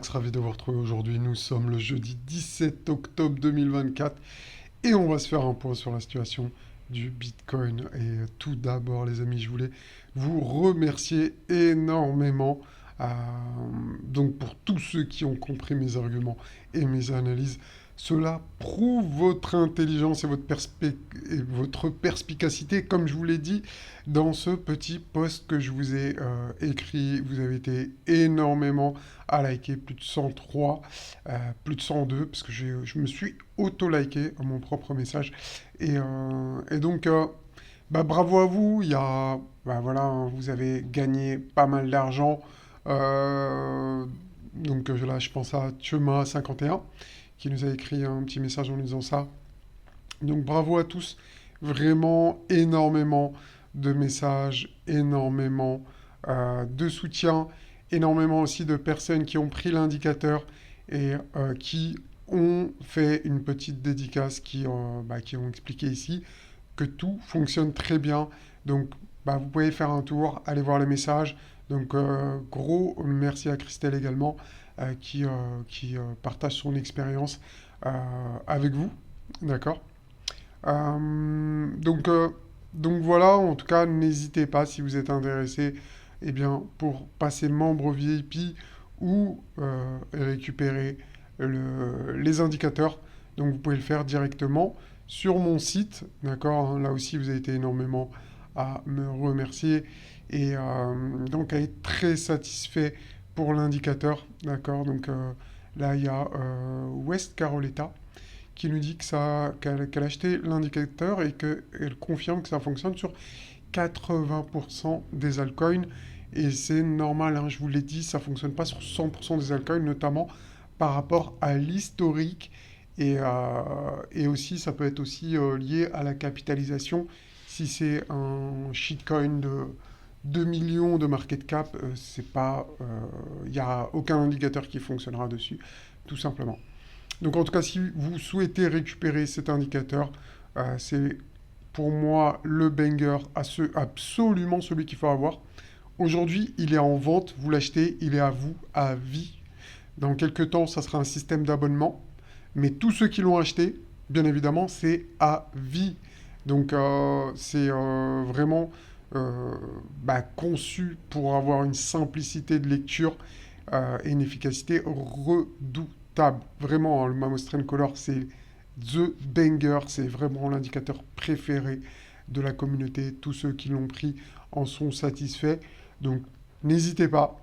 Max, ravi de vous retrouver aujourd'hui. Nous sommes le jeudi 17 octobre 2024 et on va se faire un point sur la situation du Bitcoin. Et tout d'abord, les amis, je voulais vous remercier énormément euh, donc pour tous ceux qui ont compris mes arguments et mes analyses. Cela prouve votre intelligence et votre perspicacité, comme je vous l'ai dit dans ce petit post que je vous ai écrit. Vous avez été énormément à liker, plus de 103, plus de 102, parce que je me suis auto-liké à mon propre message. Et donc, bravo à vous. Voilà, hein, vous avez gagné pas mal d'argent. Euh, là, je pense à Chema51 qui nous a écrit un petit message en nous disant ça. Donc bravo à tous, vraiment énormément de messages, énormément de soutien, énormément aussi de personnes qui ont pris l'indicateur et qui ont fait une petite dédicace, qui ont expliqué ici que tout fonctionne très bien. Donc vous pouvez faire un tour, aller voir les messages. Donc gros merci à Christelle également qui partage son expérience avec vous. D'accord. Donc, donc voilà, en tout cas, n'hésitez pas si vous êtes intéressé pour passer membre VIP ou récupérer les indicateurs. Donc vous pouvez le faire directement sur mon site. D'accord, hein. Là aussi, vous avez été énormément à me remercier et donc à être très satisfait pour l'indicateur. D'accord, donc là, il y a West Carolina qui nous dit qu'elle a acheté l'indicateur et qu'elle confirme que ça fonctionne sur 80% des altcoins. Et c'est normal, hein, je vous l'ai dit, ça ne fonctionne pas sur 100% des altcoins, notamment par rapport à l'historique. Et aussi, ça peut être aussi lié à la capitalisation. Si c'est un shitcoin de 2 millions de market cap, il n'y a aucun indicateur qui fonctionnera dessus, tout simplement. Donc en tout cas, si vous souhaitez récupérer cet indicateur, c'est pour moi le banger, absolument celui qu'il faut avoir. Aujourd'hui, il est en vente, vous l'achetez, il est à vous à vie. Dans quelques temps, ça sera un système d'abonnement. Mais tous ceux qui l'ont acheté, bien évidemment, c'est à vie. Donc c'est vraiment conçu pour avoir une simplicité de lecture et une efficacité redoutable. Vraiment, hein, le Mamos Trend Color, c'est the banger, c'est vraiment l'indicateur préféré de la communauté. Tous ceux qui l'ont pris en sont satisfaits. Donc n'hésitez pas,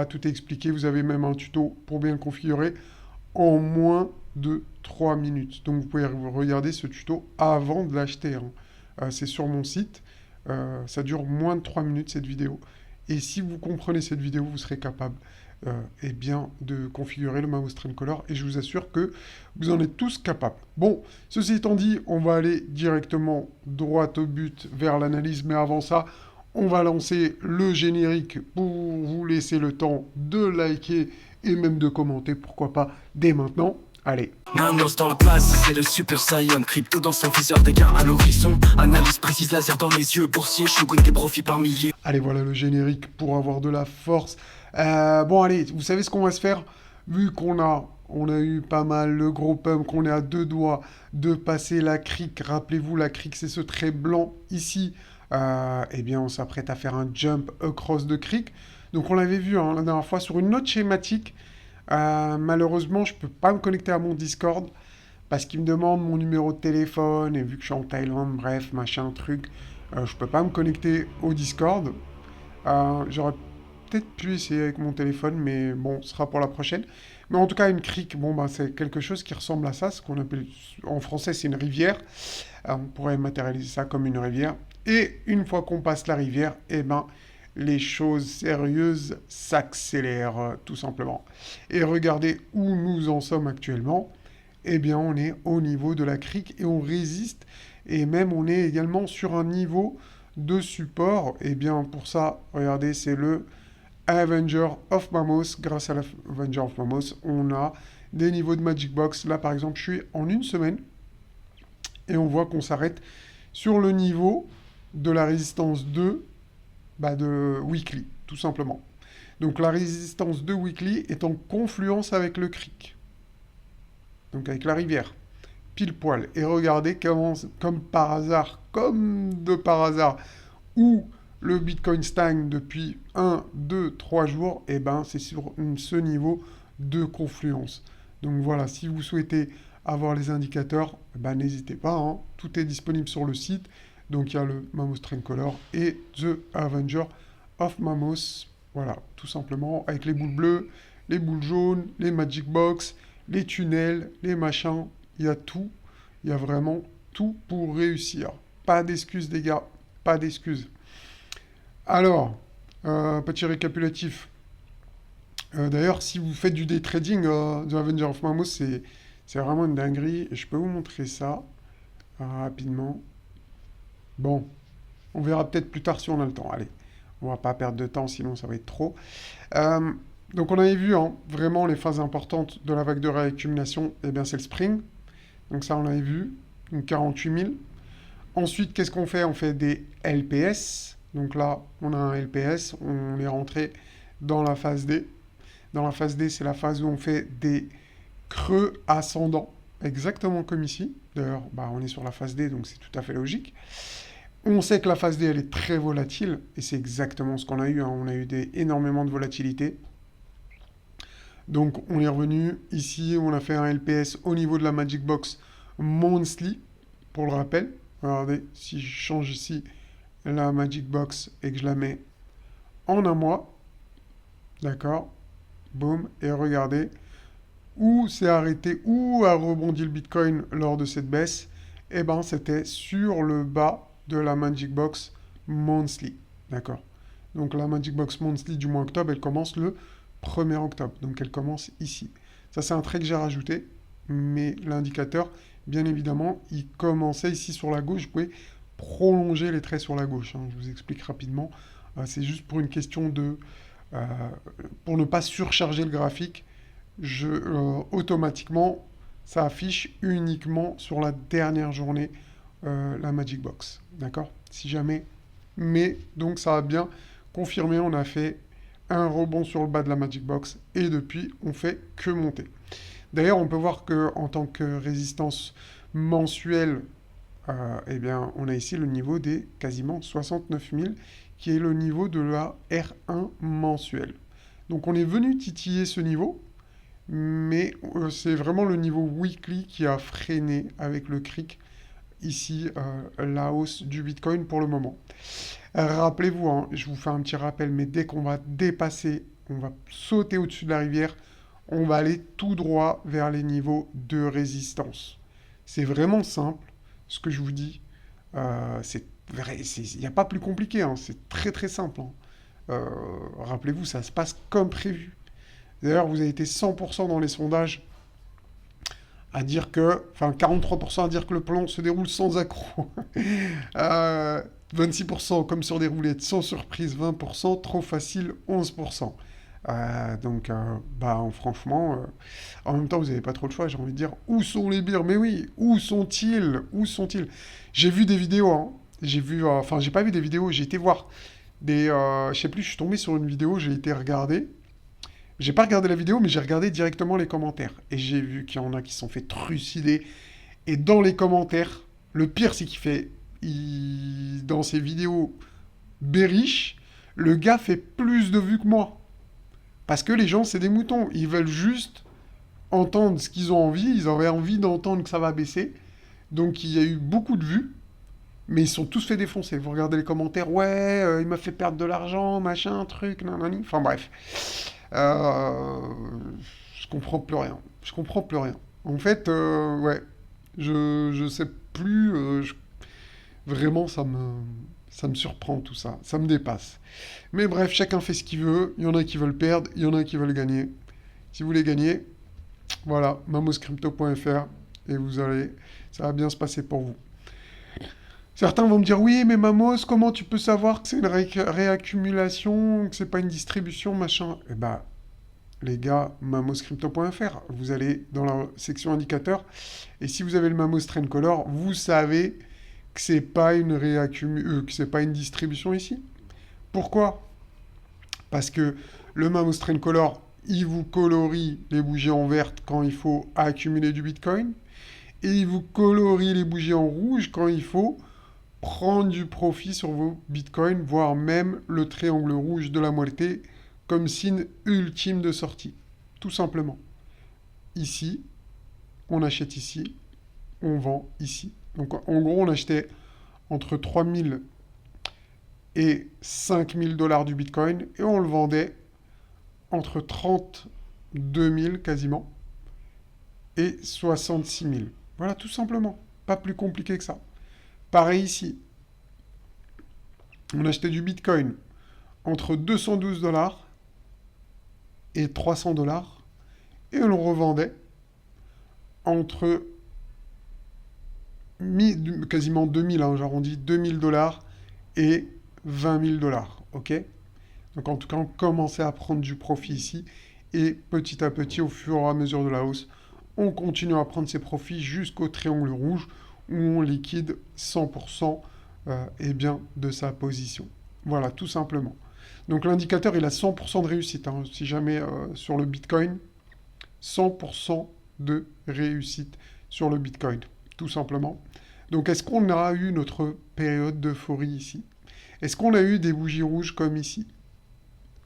tout est expliqué. Vous avez même un tuto pour bien le configurer en moins de 3 minutes. Donc vous pouvez regarder ce tuto avant de l'acheter, hein. C'est sur mon site. Ça dure moins de 3 minutes cette vidéo. Et si vous comprenez cette vidéo, vous serez capable de configurer le mouse trend color. Et je vous assure que vous en êtes tous capables. Bon, ceci étant dit, on va aller directement droit au but vers l'analyse. Mais avant ça, on va lancer le générique pour vous laisser le temps de liker et même de commenter, pourquoi pas, dès maintenant. Allez. Nanos dans la place, c'est le Super Saiyan. Crypto dans son viseur, dégâts à l'horizon. Analyse précise, laser dans les yeux. Boursier, showing des profits par milliers. Allez, voilà le générique pour avoir de la force. Bon, allez, vous savez ce qu'on va se faire? Vu on a eu pas mal le gros pump, qu'on est à deux doigts de passer la crique. Rappelez-vous, la crique, c'est ce trait blanc ici. On s'apprête à faire un jump across the creek. Donc on l'avait vu, hein, la dernière fois sur une autre schématique. Malheureusement, je peux pas me connecter à mon Discord parce qu'il me demande mon numéro de téléphone et vu que je suis en Thaïlande, bref, machin, truc, je peux pas me connecter au Discord. J'aurais peut-être pu essayer avec mon téléphone, mais bon, ce sera pour la prochaine. Mais en tout cas, une crique, c'est quelque chose qui ressemble à ça, ce qu'on appelle en français, c'est une rivière. On pourrait matérialiser ça comme une rivière. Et une fois qu'on passe la rivière, les choses sérieuses s'accélèrent, tout simplement. Et regardez où nous en sommes actuellement. On est au niveau de la crique et on résiste. Et même, on est également sur un niveau de support. Pour ça, regardez, c'est le Avenger of Mamos. Grâce à l'Avenger of Mamos, on a des niveaux de Magic Box. Là, par exemple, je suis en une semaine. Et on voit qu'on s'arrête sur le niveau de la résistance 2 de weekly, tout simplement. Donc la résistance de weekly est en confluence avec le creek. Donc avec la rivière. Pile poil. Et regardez comment, comme de par hasard, où le Bitcoin stagne depuis 1, 2, 3 jours, et ben c'est sur ce niveau de confluence. Donc voilà, si vous souhaitez avoir les indicateurs, ben n'hésitez pas, hein. Tout est disponible sur le site. Donc il y a le Mamos Trend Color et The Avenger of Mamos. Voilà, tout simplement, avec les boules bleues, les boules jaunes, les Magic Box, les tunnels, les machins, il y a tout. Il y a vraiment tout pour réussir. Pas d'excuses, les gars, pas d'excuses. Alors, petit récapitulatif. D'ailleurs, si vous faites du day trading, The Avenger of Mamos, c'est vraiment une dinguerie. Et je peux vous montrer ça rapidement. Bon, on verra peut-être plus tard si on a le temps. Allez, on va pas perdre de temps, sinon ça va être trop. Donc on avait vu, hein, vraiment les phases importantes de la vague de réaccumulation, eh bien c'est le spring. Donc ça on l'avait vu, donc 48 000. Ensuite, qu'est-ce qu'on fait? On fait des LPS. Donc là, on a un LPS, on est rentré dans la phase D. Dans la phase D, c'est la phase où on fait des creux ascendants, exactement comme ici. D'ailleurs, bah, on est sur la phase D, donc c'est tout à fait logique. On sait que la phase D, elle est très volatile, et c'est exactement ce qu'on a eu, hein. On a eu énormément de volatilité. Donc on est revenu ici, on a fait un LPS au niveau de la Magic Box Monthly, pour le rappel. Regardez, si je change ici la Magic Box et que je la mets en un mois, d'accord, boum, et regardez où s'est arrêté, où a rebondi le Bitcoin lors de cette baisse. Eh ben, c'était sur le bas de la Magic Box Monthly, d'accord. Donc la Magic Box Monthly du mois octobre, elle commence le 1er octobre, donc elle commence ici. Ça, c'est un trait que j'ai rajouté, mais l'indicateur, bien évidemment, il commençait ici sur la gauche. Vous pouvez prolonger les traits sur la gauche, hein. Je vous explique rapidement. C'est juste pour une question de... pour ne pas surcharger le graphique, automatiquement, ça affiche uniquement sur la dernière journée la Magic Box. D'accord? Si jamais... Mais, donc, ça a bien confirmé, on a fait un rebond sur le bas de la Magic Box, et depuis, on fait que monter. D'ailleurs, on peut voir qu'en tant que résistance mensuelle, eh bien, on a ici le niveau des quasiment 69 000, qui est le niveau de la R1 mensuelle. Donc on est venu titiller ce niveau, mais c'est vraiment le niveau weekly qui a freiné avec le cric ici la hausse du Bitcoin pour le moment. Rappelez-vous, hein, je vous fais un petit rappel, mais dès qu'on va dépasser, on va sauter au-dessus de la rivière, on va aller tout droit vers les niveaux de résistance. C'est vraiment simple, ce que je vous dis. Il n'y a pas plus compliqué, hein, c'est très très simple, hein. Rappelez-vous, ça se passe comme prévu. D'ailleurs, vous avez été 100% dans les sondages à dire que, enfin 43% à dire que le plan se déroule sans accroc. 26% comme sur des roulettes, sans surprise 20%, trop facile 11%. Franchement, en même temps, vous n'avez pas trop le choix, j'ai envie de dire, où sont les bières? Mais oui, où sont-ils? Où sont-ils? J'ai vu des vidéos, hein. J'ai pas vu des vidéos, j'ai été voir je sais plus, je suis tombé sur une vidéo, j'ai été regarder. J'ai pas regardé la vidéo, mais j'ai regardé directement les commentaires. Et j'ai vu qu'il y en a qui se sont fait trucider. Et dans les commentaires, le pire, c'est dans ses vidéos bearish, le gars fait plus de vues que moi. Parce que les gens, c'est des moutons. Ils veulent juste entendre ce qu'ils ont envie. Ils avaient envie d'entendre que ça va baisser. Donc, il y a eu beaucoup de vues. Mais ils sont tous fait défoncer. Vous regardez les commentaires. Ouais, il m'a fait perdre de l'argent, machin, truc, nanani. Enfin, bref. Je comprends plus rien. Je comprends plus rien. En fait, ouais. Je sais plus. Vraiment, ça me surprend tout ça. Ça me dépasse. Mais bref, chacun fait ce qu'il veut. Il y en a qui veulent perdre, il y en a qui veulent gagner. Si vous voulez gagner, voilà, mamoscrypto.fr et ça va bien se passer pour vous. Certains vont me dire, oui, mais Mamos, comment tu peux savoir que c'est une réaccumulation, que c'est pas une distribution, machin? Eh ben, les gars, mamoscrypto.fr, vous allez dans la section indicateurs, et si vous avez le Mamos Trend Color, vous savez que c'est pas que c'est pas une distribution ici. Pourquoi? Parce que Le Mamos Trend Color, il vous colorie les bougies en verte quand il faut accumuler du Bitcoin. Et il vous colorie les bougies en rouge quand il faut prendre du profit sur vos Bitcoins, voire même le triangle rouge de la muerte comme signe ultime de sortie. Tout simplement. Ici, on achète ici, on vend ici. Donc en gros, on achetait entre 3000 et 5000 dollars du Bitcoin et on le vendait entre 32 000 quasiment et 66 000. Voilà, tout simplement. Pas plus compliqué que ça. Pareil ici. On achetait du Bitcoin entre 212 dollars et 300 dollars et on le revendait entre quasiment 2000, hein, j'arrondis 2000 dollars et 20 000 dollars. Ok? Donc en tout cas, on commençait à prendre du profit ici et petit à petit, au fur et à mesure de la hausse, on continue à prendre ses profits jusqu'au triangle rouge où on liquide 100% de sa position. Voilà, tout simplement. Donc l'indicateur, il a 100% de réussite. Hein, si jamais sur le Bitcoin, 100% de réussite sur le Bitcoin, tout simplement. Donc est-ce qu'on a eu notre période d'euphorie ici? Est-ce qu'on a eu des bougies rouges comme ici?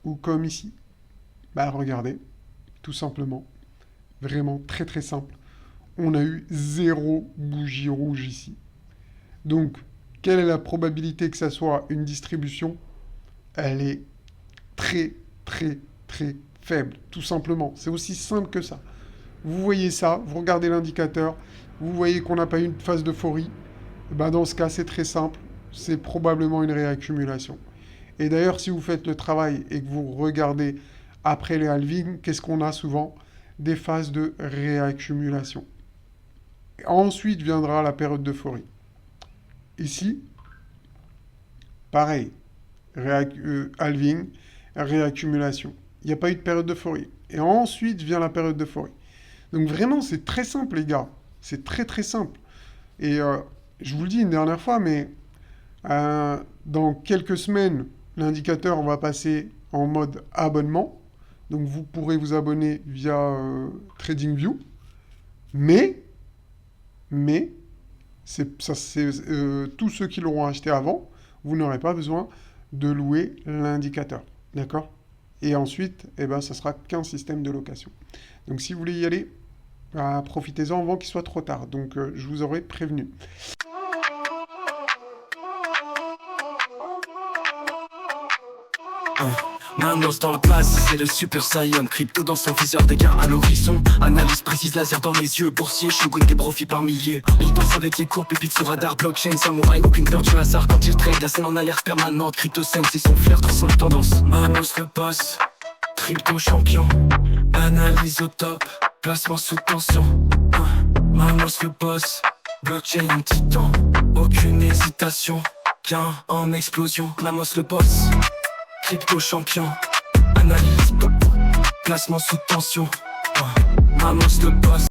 Ou comme ici? Bah regardez, tout simplement. Vraiment très très simple. On a eu 0 bougie rouge ici. Donc, quelle est la probabilité que ça soit une distribution? Elle est très très très faible, tout simplement. C'est aussi simple que ça. Vous voyez ça, vous regardez l'indicateur, vous voyez qu'on n'a pas eu une phase d'euphorie. Ben dans ce cas, c'est très simple. C'est probablement une réaccumulation. Et d'ailleurs, si vous faites le travail et que vous regardez après les halvings, qu'est-ce qu'on a souvent? Des phases de réaccumulation. Et ensuite viendra la période d'euphorie. Ici, pareil, halving, réaccumulation. Il n'y a pas eu de période d'euphorie. Et ensuite vient la période d'euphorie. Donc vraiment, c'est très simple, les gars. C'est très très simple. Et je vous le dis une dernière fois, mais dans quelques semaines, l'indicateur va passer en mode abonnement. Donc vous pourrez vous abonner via TradingView. Mais tous ceux qui l'auront acheté avant, vous n'aurez pas besoin de louer l'indicateur. D'accord? Et ensuite, ça sera qu'un système de location. Donc si vous voulez y aller, profitez-en avant qu'il soit trop tard. Donc je vous aurais prévenu. Manos dans la place, c'est le Super Saiyan. Crypto dans son viseur, des gains à l'horizon. Analyse précise, laser dans les yeux. Boursier, shogun, des profits par milliers. Il danse avec les cours, pépites sur radar. Blockchain, samouraï, aucune peur du hasard. Quand il trade, la scène en alerte permanente. Crypto scène, c'est son flair, dans son tendance. Manos le boss, crypto champion. Analyse au top, placement sous tension. Manos le boss, blockchain en titan. Aucune hésitation, gain en explosion. Manos le boss, crypto champion, analyse, placement sous tension. Mamos le boss.